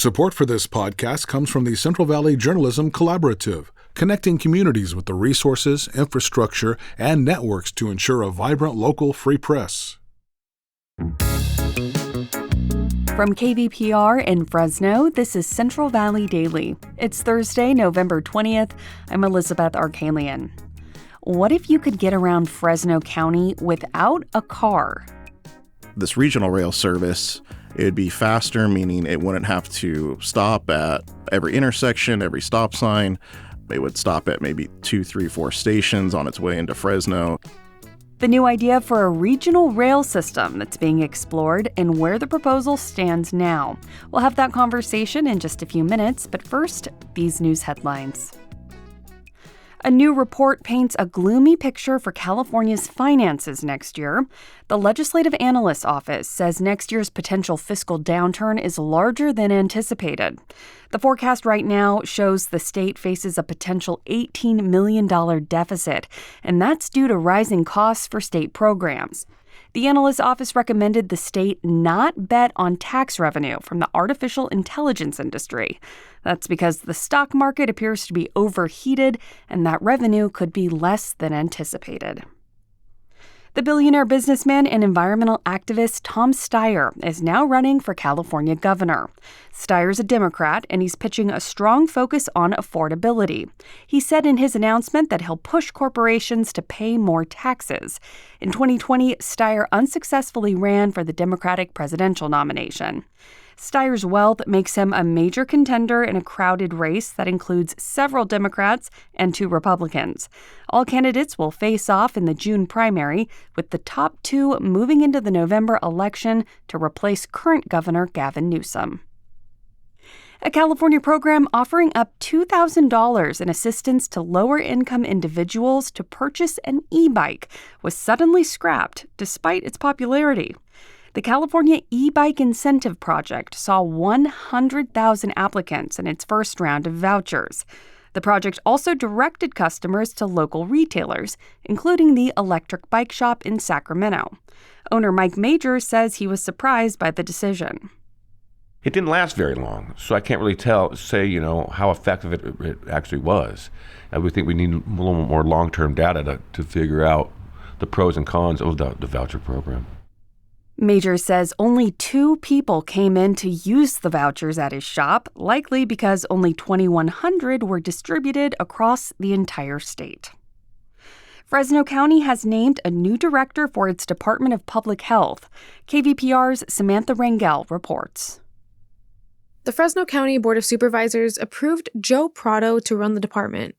Support for this podcast comes from the Central Valley Journalism Collaborative, connecting communities with the resources, infrastructure, and networks to ensure a vibrant local free press. From KVPR in Fresno, this is Central Valley Daily. It's Thursday, November 20th. I'm Elizabeth Arkalian. What if you could get around Fresno County without a car? This regional rail service, it'd be faster, meaning it wouldn't have to stop at every intersection, every stop sign. It would stop at maybe 2, 3, 4 stations on its way into Fresno. The new idea for a regional rail system that's being explored and where the proposal stands now. We'll have that conversation in just a few minutes, but first, these news headlines. A new report paints a gloomy picture for California's finances next year. The Legislative Analyst's Office says next year's potential fiscal downturn is larger than anticipated. The forecast right now shows the state faces a potential $18 million deficit, and that's due to rising costs for state programs. The analyst's office recommended the state not bet on tax revenue from the artificial intelligence industry. That's because the stock market appears to be overheated and that revenue could be less than anticipated. The billionaire businessman and environmental activist Tom Steyer is now running for California governor. Steyer's a Democrat, and he's pitching a strong focus on affordability. He said in his announcement that he'll push corporations to pay more taxes. In 2020, Steyer unsuccessfully ran for the Democratic presidential nomination. Steyer's wealth makes him a major contender in a crowded race that includes several Democrats and 2 Republicans. All candidates will face off in the June primary, with the top 2 moving into the November election to replace current Governor Gavin Newsom. A California program offering up $2,000 in assistance to lower-income individuals to purchase an e-bike was suddenly scrapped despite its popularity. The California E-Bike Incentive Project saw 100,000 applicants in its first round of vouchers. The project also directed customers to local retailers, including the Electric Bike Shop in Sacramento. Owner Mike Major says he was surprised by the decision. It didn't last very long, so I can't really say how effective it actually was. I would think we need a little more long-term data to figure out the pros and cons of the voucher program. Major says only 2 people came in to use the vouchers at his shop, likely because only 2,100 were distributed across the entire state. Fresno County has named a new director for its Department of Public Health. KVPR's Samantha Rangel reports. The Fresno County Board of Supervisors approved Joe Prado to run the department.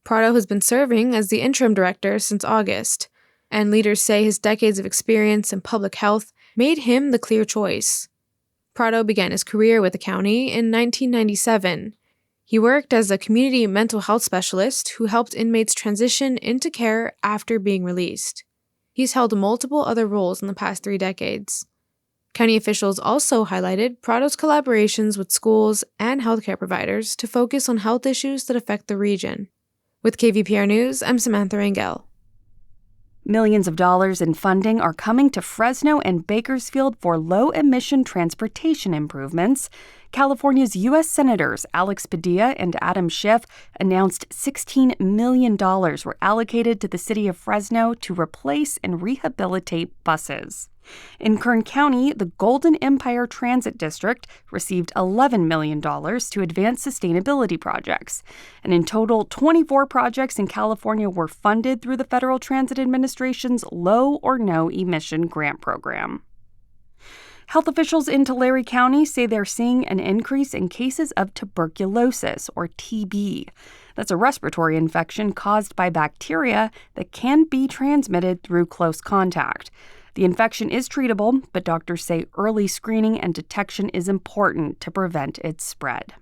Prado has been serving as the interim director since August, and leaders say his decades of experience in public health made him the clear choice. Prado began his career with the county in 1997. He worked as a community mental health specialist who helped inmates transition into care after being released. He's held multiple other roles in the past 3 decades. County officials also highlighted Prado's collaborations with schools and healthcare providers to focus on health issues that affect the region. With KVPR News, I'm Samantha Rangel. Millions of dollars in funding are coming to Fresno and Bakersfield for low-emission transportation improvements. California's U.S. Senators Alex Padilla and Adam Schiff announced $16 million were allocated to the city of Fresno to replace and rehabilitate buses. In Kern County, the Golden Empire Transit District received $11 million to advance sustainability projects. And in total, 24 projects in California were funded through the Federal Transit Administration's Low or No Emission Grant Program. Health officials in Tulare County say they're seeing an increase in cases of tuberculosis, or TB. That's a respiratory infection caused by bacteria that can be transmitted through close contact. The infection is treatable, but doctors say early screening and detection is important to prevent its spread.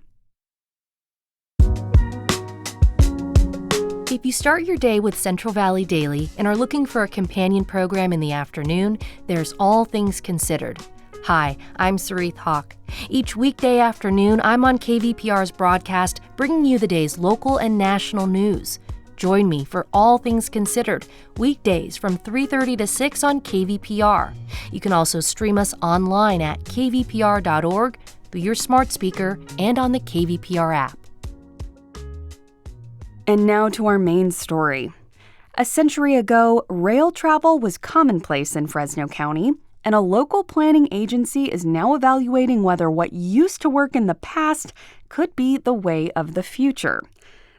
If you start your day with Central Valley Daily and are looking for a companion program in the afternoon, there's All Things Considered. Hi, I'm Sarith Hawk. Each weekday afternoon, I'm on KVPR's broadcast, bringing you the day's local and national news. Join me for All Things Considered, weekdays from 3:30 to 6 on KVPR. You can also stream us online at kvpr.org, through your smart speaker and on the KVPR app. And now to our main story. A century ago, rail travel was commonplace in Fresno County, and a local planning agency is now evaluating whether what used to work in the past could be the way of the future.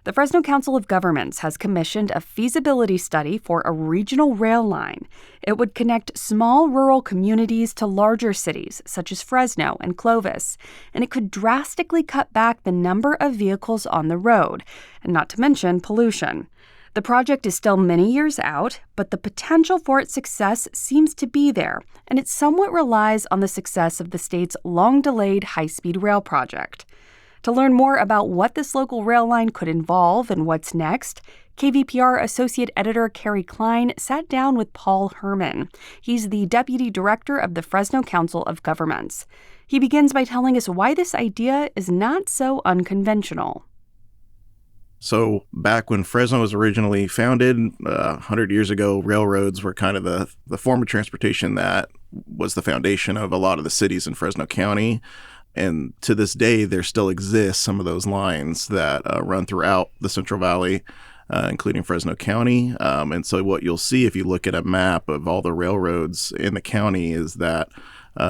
The Fresno Council of Governments has commissioned a feasibility study for a regional rail line. It would connect small rural communities to larger cities, such as Fresno and Clovis, and it could drastically cut back the number of vehicles on the road, and not to mention pollution. The project is still many years out, but the potential for its success seems to be there, and it somewhat relies on the success of the state's long-delayed high-speed rail project. To learn more about what this local rail line could involve and what's next, KVPR Associate Editor Carrie Klein sat down with Paul Herman. He's the Deputy Director of the Fresno Council of Governments. He begins by telling us why this idea is not so unconventional. So back when Fresno was originally founded, 100 years ago, railroads were kind of the form of transportation that was the foundation of a lot of the cities in Fresno County. And to this day, there still exists some of those lines that run throughout the Central Valley, including Fresno County. And so what you'll see if you look at a map of all the railroads in the county is that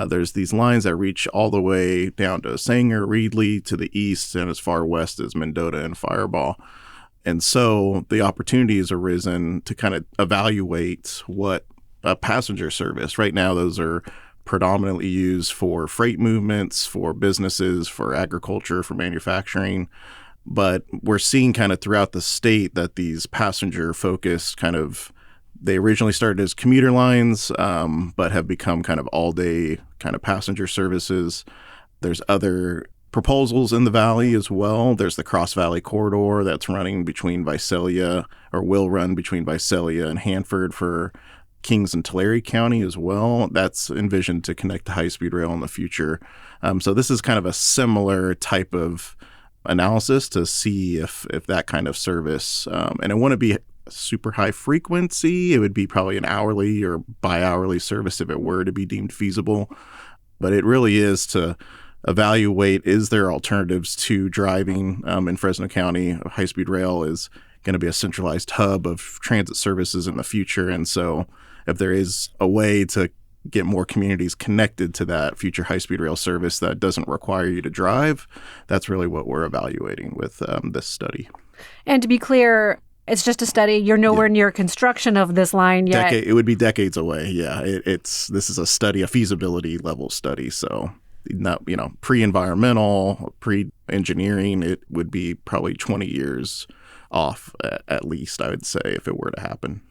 there's these lines that reach all the way down to Sanger, Reedley to the east and as far west as Mendota and Fireball. And so the opportunity has arisen to kind of evaluate what a passenger service. Right now, those are predominantly used for freight movements, for businesses, for agriculture, for manufacturing. But we're seeing kind of throughout the state that these passenger-focused they originally started as commuter lines, but have become kind of all-day kind of passenger services. There's other proposals in the valley as well. There's the Cross Valley Corridor that's running between Visalia, or will run between Visalia and Hanford for Kings and Tulare County as well. That's envisioned to connect to high-speed rail in the future. So this is kind of a similar type of analysis to see if that kind of service, and it wouldn't be super high frequency. It would be probably an hourly or bi-hourly service if it were to be deemed feasible. But it really is to evaluate, is there alternatives to driving in Fresno County? High-speed rail is going to be a centralized hub of transit services in the future. And so if there is a way to get more communities connected to that future high-speed rail service that doesn't require you to drive, that's really what we're evaluating with this study. And to be clear, it's just a study. You're nowhere near construction of this line yet. It would be decades away. Yeah, this is a study, a feasibility level study. So not, pre-environmental, pre-engineering, it would be probably 20 years off at least, I would say, if it were to happen.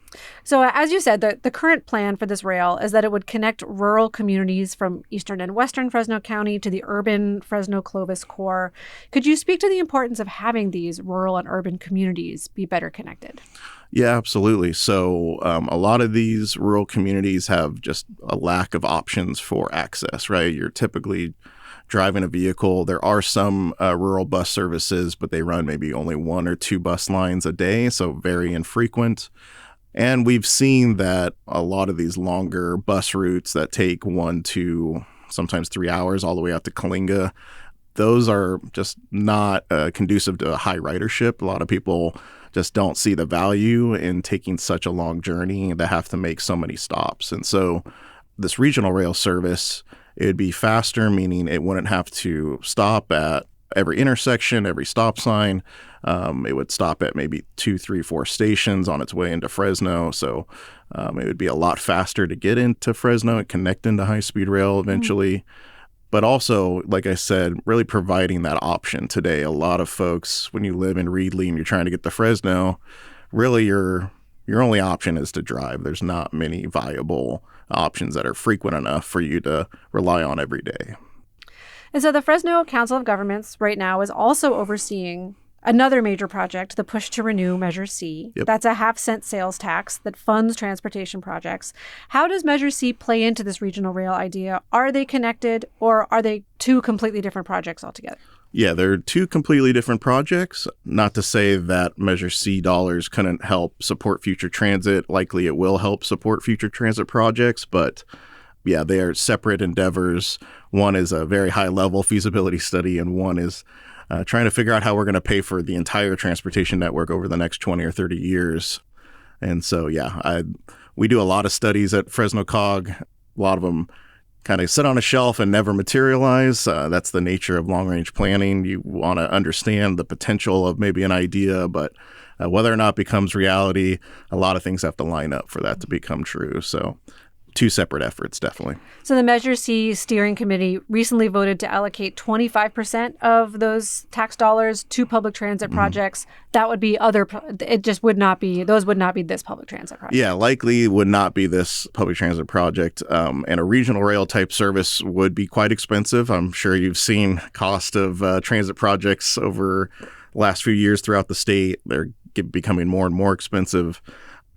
So as you said, the current plan for this rail is that it would connect rural communities from eastern and western Fresno County to the urban Fresno-Clovis core. Could you speak to the importance of having these rural and urban communities be better connected? Yeah, absolutely. So a lot of these rural communities have just a lack of options for access, right? You're typically driving a vehicle. There are some rural bus services, but they run maybe only 1 or 2 bus lines a day, so very infrequent. And we've seen that a lot of these longer bus routes that take 1 to sometimes 3 hours all the way out to Kalinga, those are just not conducive to a high ridership. A lot of people just don't see the value in taking such a long journey and they have to make so many stops. And so this regional rail service, it would be faster, meaning it wouldn't have to stop at every intersection, every stop sign. It would stop at maybe 2, 3, 4 stations on its way into Fresno. So it would be a lot faster to get into Fresno and connect into high-speed rail eventually. Mm-hmm. But also, like I said, really providing that option today. A lot of folks, when you live in Reedley and you're trying to get to Fresno, really your only option is to drive. There's not many viable options that are frequent enough for you to rely on every day. And so the Fresno Council of Governments right now is also overseeing another major project, the push to renew Measure C. Yep. That's a half-cent sales tax that funds transportation projects. How does Measure C play into this regional rail idea? Are they connected, or are they 2 completely different projects altogether? Yeah, they're 2 completely different projects. Not to say that Measure C dollars couldn't help support future transit. Likely it will help support future transit projects, but yeah, they are separate endeavors. One is a very high-level feasibility study, and one is trying to figure out how we're going to pay for the entire transportation network over the next 20 or 30 years. And so, yeah, we do a lot of studies at Fresno COG. A lot of them kind of sit on a shelf and never materialize. That's the nature of long-range planning. You want to understand the potential of maybe an idea, but whether or not it becomes reality, a lot of things have to line up for that to become true. So two separate efforts, definitely. So the Measure C steering committee recently voted to allocate 25% of those tax dollars to public transit projects. That would be it just would not be, those would not be this public transit project. Yeah, likely would not be this public transit project. And a regional rail type service would be quite expensive. I'm sure you've seen cost of transit projects over the last few years throughout the state. They're becoming more and more expensive.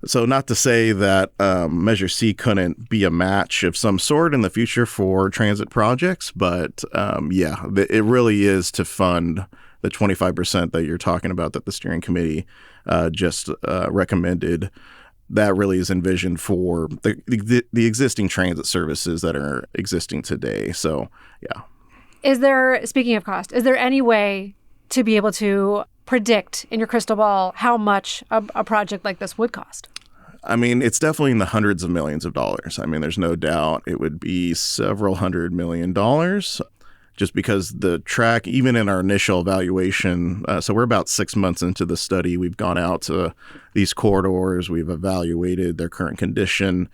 So not to say that Measure C couldn't be a match of some sort in the future for transit projects, but it really is to fund the 25% that you're talking about that the steering committee just recommended. That really is envisioned for the existing transit services that are existing today. So, yeah. Speaking of cost, is there any way to be able to predict in your crystal ball how much a project like this would cost? I mean, it's definitely in the hundreds of millions of dollars. I mean, there's no doubt it would be several $100 million just because the track, even in our initial evaluation, so we're about 6 months into the study. We've gone out to these corridors. We've evaluated their current condition.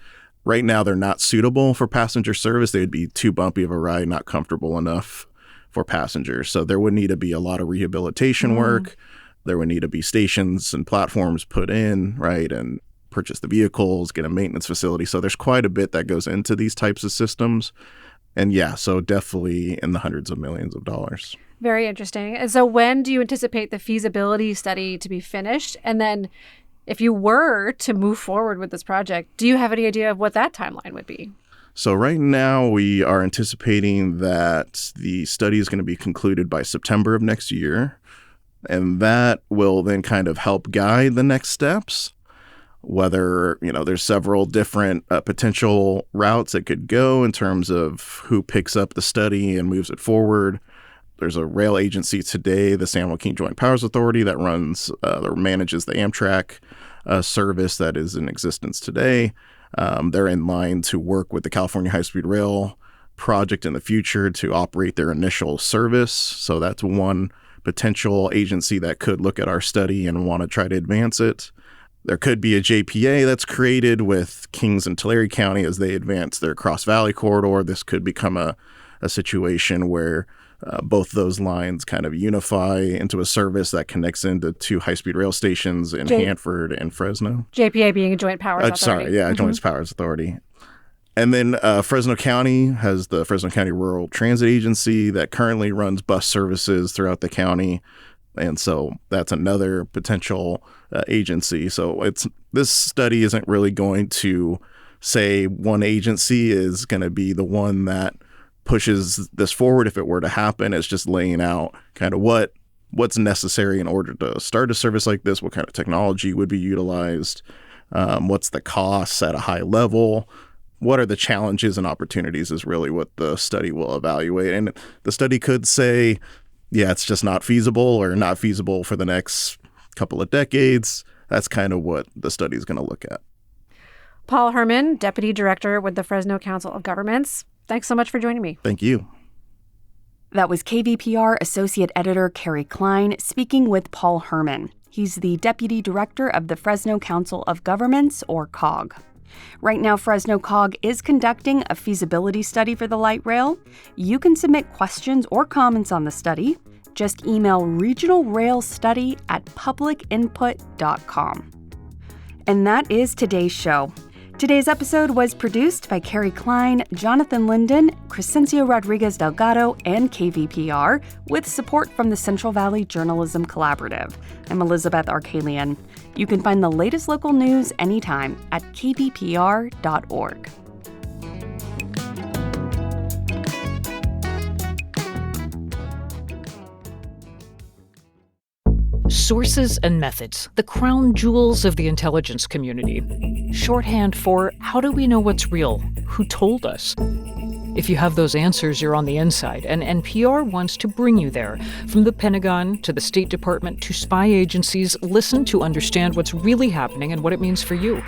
Right now, they're not suitable for passenger service. They'd be too bumpy of a ride, not comfortable enough for passengers. So there would need to be a lot of rehabilitation work. There would need to be stations and platforms put in, right, and purchase the vehicles, get a maintenance facility. So there's quite a bit that goes into these types of systems. And yeah, so definitely in the hundreds of millions of dollars. Very interesting. And so when do you anticipate the feasibility study to be finished? And then if you were to move forward with this project, do you have any idea of what that timeline would be? So right now we are anticipating that the study is going to be concluded by September of next year. And that will then kind of help guide the next steps. Whether, there's several different potential routes it could go in terms of who picks up the study and moves it forward. There's a rail agency today, the San Joaquin Joint Powers Authority, that manages the Amtrak service that is in existence today. They're in line to work with the California High-Speed Rail project in the future to operate their initial service. So that's one potential agency that could look at our study and want to try to advance it. There could be a JPA that's created with Kings and Tulare County as they advance their Cross Valley corridor. This could become a situation where both those lines kind of unify into a service that connects into two high-speed rail stations in Hanford and Fresno. JPA being a Joint Powers Authority. Joint Powers Authority. And then Fresno County has the Fresno County Rural Transit Agency that currently runs bus services throughout the county. And so that's another potential agency. So this study isn't really going to say one agency is going to be the one that pushes this forward if it were to happen. It's just laying out kind of what's necessary in order to start a service like this, what kind of technology would be utilized, what's the costs at a high level, what are the challenges and opportunities is really what the study will evaluate. And the study could say, yeah, it's just not feasible or not feasible for the next couple of decades. That's kind of what the study is going to look at. Paul Herman, Deputy Director with the Fresno Council of Governments. Thanks so much for joining me. Thank you. That was KVPR Associate Editor Carrie Klein speaking with Paul Herman. He's the Deputy Director of the Fresno Council of Governments, or COG. Right now, Fresno COG is conducting a feasibility study for the light rail. You can submit questions or comments on the study. Just email regionalrailstudy@publicinput.com. And that is today's show. Today's episode was produced by Carrie Klein, Jonathan Linden, Crescencio Rodriguez Delgado, and KVPR, with support from the Central Valley Journalism Collaborative. I'm Elizabeth Arkalian. You can find the latest local news anytime at kvpr.org. Sources and methods, the crown jewels of the intelligence community. Shorthand for how do we know what's real? Who told us? If you have those answers, you're on the inside, and NPR wants to bring you there. From the Pentagon to the State Department to spy agencies, listen to understand what's really happening and what it means for you.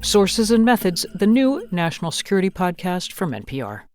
Sources and Methods, the new national security podcast from NPR.